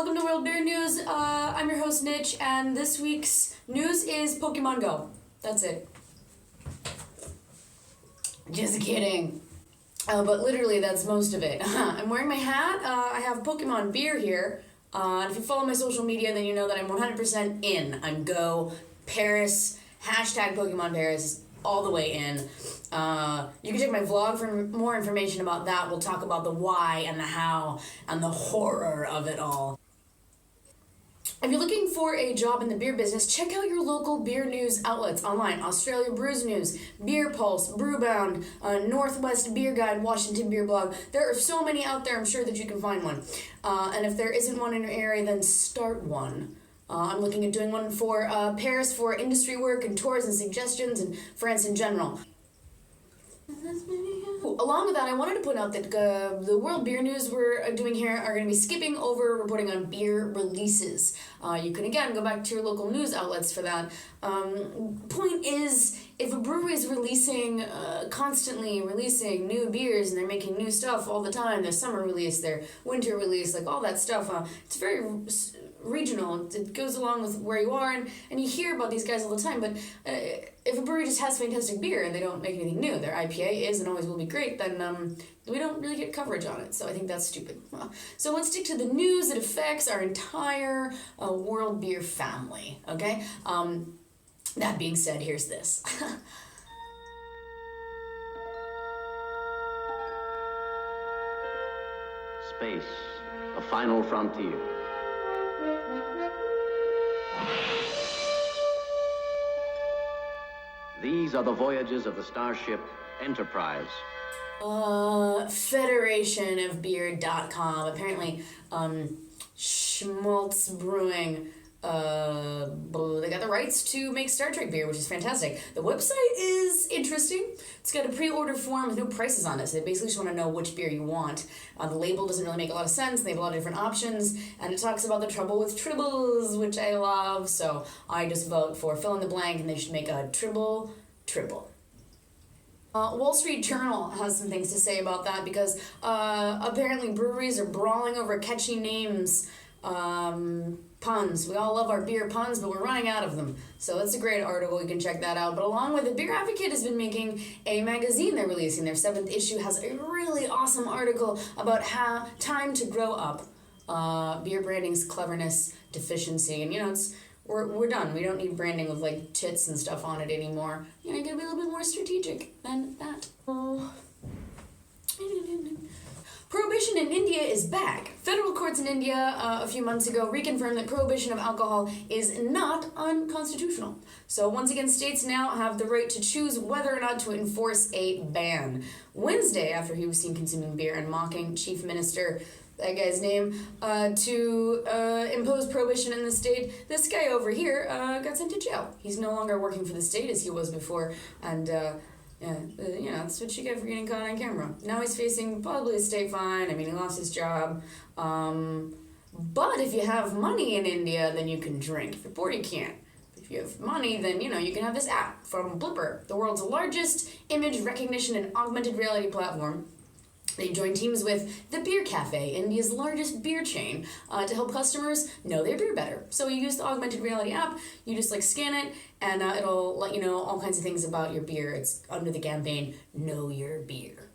welcome to World Beer News. I'm your host, Nitch, and this week's news is Pokemon Go. That's it. Just kidding. But literally, that's most of it. I'm wearing my hat. I have Pokemon beer here. And if you follow my social media, then you know that I'm 100% in. I'm Go Paris, hashtag Pokemon Paris, all the way in. You can check my vlog for more information about that. We'll talk about the why and the how and the horror of it all. If you're looking for a job in the beer business, check out your local beer news outlets online. Australia Brews News, Beer Pulse, Brewbound, Northwest Beer Guide, Washington Beer Blog. There are so many out there, I'm sure that you can find one. And if there isn't one in your area, then start one. I'm looking at doing one for Paris for industry work and tours and suggestions, and France in general. Along with that, I wanted to point out that the World Beer News we're doing here are going to be skipping over reporting on beer releases. You can, again, go back to your local news outlets for that. Point is, if a brewery is constantly releasing new beers, and they're making new stuff all the time, their summer release, their winter release, like all that stuff, it's very regional. It goes along with where you are, and you hear about these guys all the time, but if a brewery just has fantastic beer and they don't make anything new, their IPA is and always will be great, then we don't really get coverage on it, so I think that's stupid. So let's stick to the news that affects our entire world beer family, okay? That being said, here's this. Space, a final frontier. These are the voyages of the starship Enterprise. Federationofbeer.com. Apparently, Schmaltz Brewing, they got the rights to make Star Trek beer, which is fantastic. The website is interesting. It's got a pre-order form with no prices on it, so they basically just want to know which beer you want. The label doesn't really make a lot of sense. They have a lot of different options, and it talks about the trouble with tribbles, which I love, so I just vote for fill in the blank, and they should make a tribble. Wall Street Journal has some things to say about that, because apparently breweries are brawling over catchy names, puns. We all love our beer puns, but we're running out of them. So that's a great article. You can check that out. But along with it, BeerAdvocate has been making a magazine they're releasing. Their 7th issue has a really awesome article about how time to grow up. Beer branding's cleverness, deficiency, and we're done. We don't need branding with like tits and stuff on it anymore. You gotta be a little bit more strategic than that. Prohibition in India is back. Federal courts in India a few months ago reconfirmed that prohibition of alcohol is not unconstitutional. So once again, states now have the right to choose whether or not to enforce a ban. Wednesday, after he was seen consuming beer and mocking Chief Minister, that guy's name, to impose prohibition in the state, this guy over here got sent to jail. He's no longer working for the state as he was before, and that's what you get for getting caught on camera. Now he's facing probably a state fine. I mean, he lost his job. But if you have money in India, then you can drink. If you're poor, you can't. If you have money, then, you can have this app from Blipper, the world's largest image recognition and augmented reality platform. They joined teams with the Beer Cafe, India's largest beer chain, to help customers know their beer better. So you use the augmented reality app, you just scan it, and it'll let you know all kinds of things about your beer. It's under the campaign, Know Your Beer.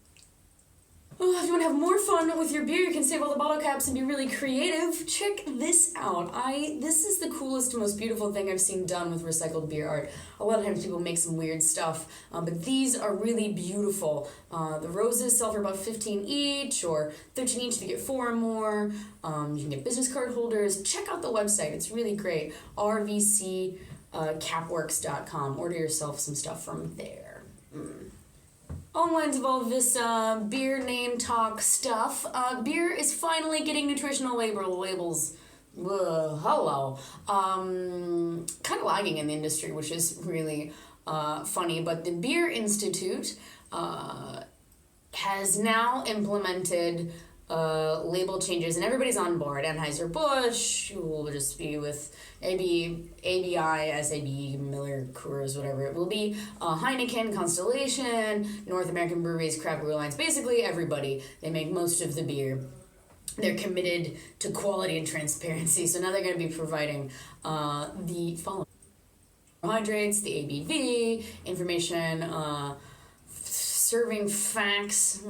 Oh, if you want to have more fun with your beer, you can save all the bottle caps and be really creative. Check this out. This is the coolest, most beautiful thing I've seen done with recycled beer art. A lot of times people make some weird stuff, but these are really beautiful. The roses sell for about 15 each, or 13 each if you get 4 or more. You can get business card holders. Check out the website. It's really great. RVC capworks.com. Order yourself some stuff from there. Along the lines of all of this beer name talk stuff, beer is finally getting nutritional labels. Hello. Kind of lagging in the industry, which is really funny, but the Beer Institute has now implemented label changes, and everybody's on board. Anheuser-Busch will just be with ABI, SAB, Miller, Coors, whatever it will be. Heineken, Constellation, North American Breweries, Craft Brew Alliance, basically everybody. They make most of the beer. They're committed to quality and transparency, so now they're going to be providing the following: carbohydrates, the ABV, information, serving facts.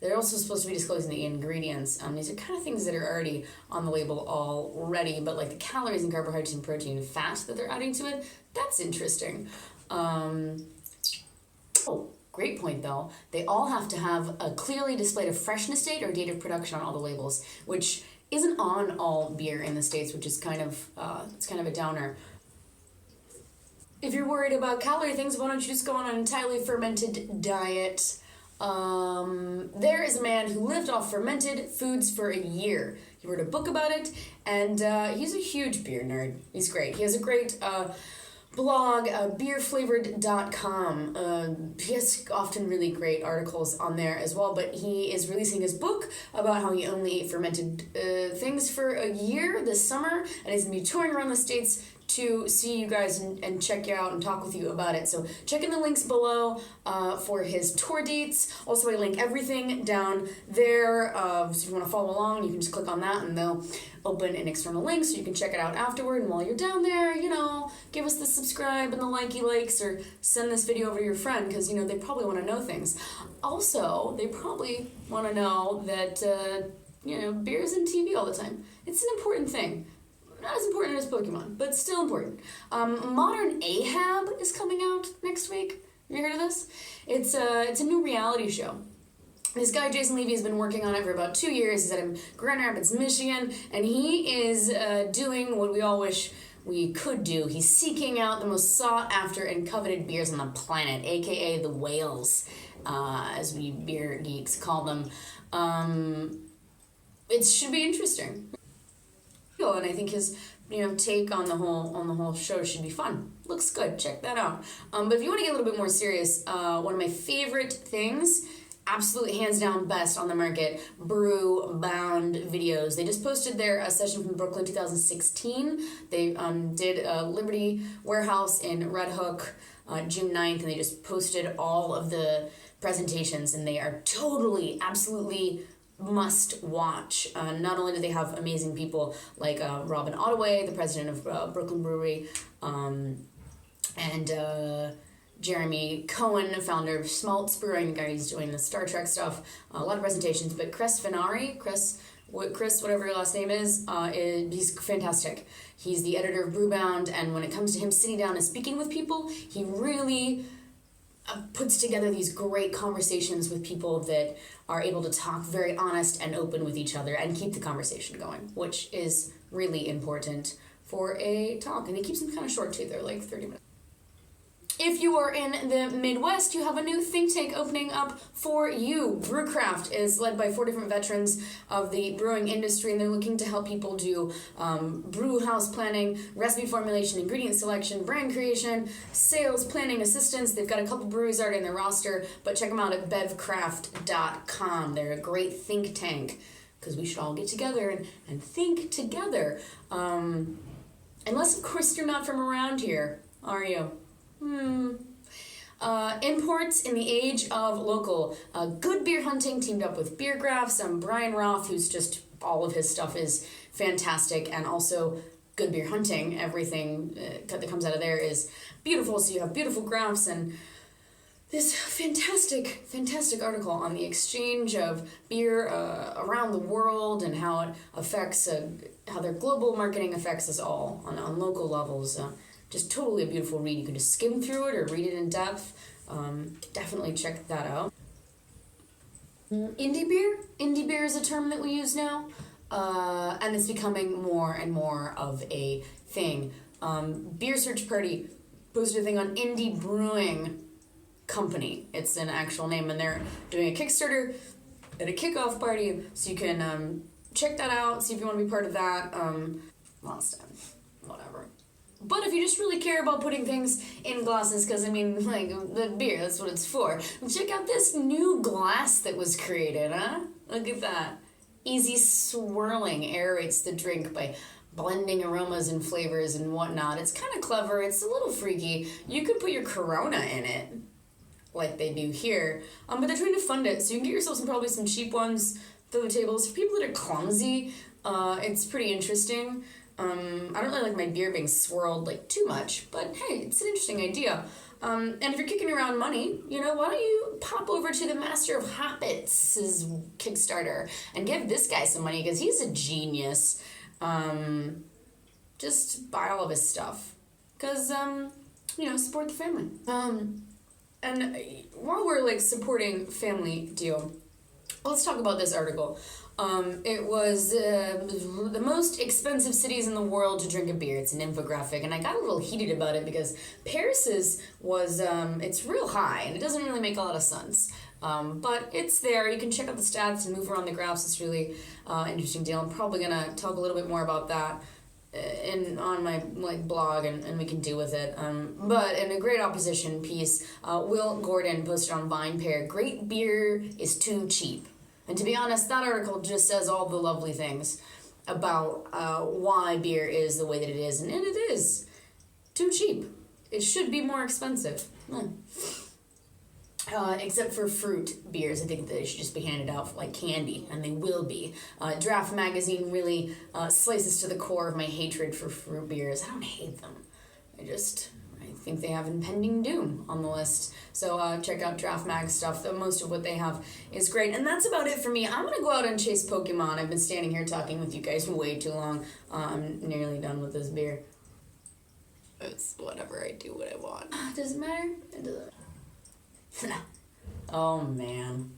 They're also supposed to be disclosing the ingredients. These are kind of things that are already on the label already, but like the calories and carbohydrates and protein and fat that they're adding to it, that's interesting. Great point though. They all have to have a clearly displayed a freshness date or date of production on all the labels, which isn't on all beer in the States, which is kind of it's kind of a downer. If you're worried about calorie things, why don't you just go on an entirely fermented diet? There is a man who lived off fermented foods for a year. He wrote a book about it, and he's a huge beer nerd. He's great. He has a great blog, beerflavored.com. He has often really great articles on there as well, but he is releasing his book about how he only ate fermented things for a year this summer, and he's going to be touring around the States to see you guys and check you out and talk with you about it. So check in the links below for his tour dates. Also, I link everything down there. So if you want to follow along, you can just click on that and they'll open an external link so you can check it out afterward. And while you're down there, give us the subscribe and the likes, or send this video over to your friend, because, they probably want to know things. Also, they probably want to know that, beer is in TV all the time. It's an important thing. Not as important as Pokemon, but still important. Modern Ahab is coming out next week. Have you heard of this? It's a new reality show. This guy, Jason Levy, has been working on it for about 2 years. He's in Grand Rapids, Michigan, and he is doing what we all wish we could do. He's seeking out the most sought-after and coveted beers on the planet, aka the whales, as we beer geeks call them. It should be interesting. And I think his take on the whole show should be fun. Looks good. Check that out. But if you want to get a little bit more serious, one of my favorite things, absolutely hands down best on the market, Brewbound videos. They just posted their session from Brooklyn 2016. They did a Liberty Warehouse in Red Hook June 9th, and they just posted all of the presentations, and they are totally, absolutely must watch. Not only do they have amazing people like Robin Ottaway, the president of Brooklyn Brewery, and Jeremy Cohen, founder of Schmaltz Brewing, the guy who's doing the Star Trek stuff, a lot of presentations, but Chris Finari, Chris, whatever your last name is, he's fantastic. He's the editor of Brewbound, and when it comes to him sitting down and speaking with people, he really puts together these great conversations with people that are able to talk very honest and open with each other and keep the conversation going, which is really important for a talk. And he keeps them kind of short too, they're like 30 minutes. If you are in the Midwest, you have a new think tank opening up for you. Brewcraft is led by 4 different veterans of the brewing industry, and they're looking to help people do brew house planning, recipe formulation, ingredient selection, brand creation, sales planning assistance. They've got a couple breweries already in their roster, but check them out at bevcraft.com. They're a great think tank, because we should all get together and think together. Unless, of course, you're not from around here, are you? Imports in the age of local. Good Beer Hunting teamed up with Beergraphs. Brian Roth, who's just, all of his stuff is fantastic, and also Good Beer Hunting, everything that comes out of there is beautiful, so you have beautiful graphs and this fantastic article on the exchange of beer around the world and how it affects, how their global marketing affects us all on local levels. Just totally a beautiful read. You can just skim through it or read it in depth. Definitely check that out. Indie beer? Indie beer is a term that we use now, and it's becoming more and more of a thing. Beer Search Party posted a thing on Indie Brewing Company. It's an actual name, and they're doing a Kickstarter at a kickoff party, so you can check that out, see if you want to be part of that. Last time, whatever. But if you just really care about putting things in glasses, because, the beer, that's what it's for, check out this new glass that was created, huh? Look at that. Easy swirling aerates the drink by blending aromas and flavors and whatnot. It's kind of clever. It's a little freaky. You could put your Corona in it, like they do here. But they're trying to fund it, so you can get yourself probably some cheap ones food tables. For people that are clumsy, it's pretty interesting. I don't really like my beer being swirled like too much, but hey, it's an interesting idea. And if you're kicking around money, you know, why don't you pop over to the Master of HOPPETS' Kickstarter and give this guy some money, because he's a genius. Just buy all of his stuff, because, you know, support the family. And while we're, like, supporting family deal, let's talk about this article. It was the most expensive cities in the world to drink a beer. It's an infographic, and I got a little heated about it because Paris's was, it's real high, and it doesn't really make a lot of sense. But it's there. You can check out the stats and move around the graphs. It's really interesting deal. I'm probably going to talk a little bit more about that on my blog, and we can deal with it. But in a great opposition piece, Will Gordon posted on VinePair, "Great beer is too cheap." And to be honest, that article just says all the lovely things about why beer is the way that it is. And it is too cheap. It should be more expensive. Except for fruit beers. I think they should just be handed out like candy, and they will be. Draft Magazine really slices to the core of my hatred for fruit beers. I don't hate them. I think they have impending doom on the list. So check out Draft Mag stuff. Most of what they have is great. And that's about it for me. I'm going to go out and chase Pokemon. I've been standing here talking with you guys way too long. I'm nearly done with this beer. It's whatever. I do what I want. Does it matter? It doesn't. Oh, man.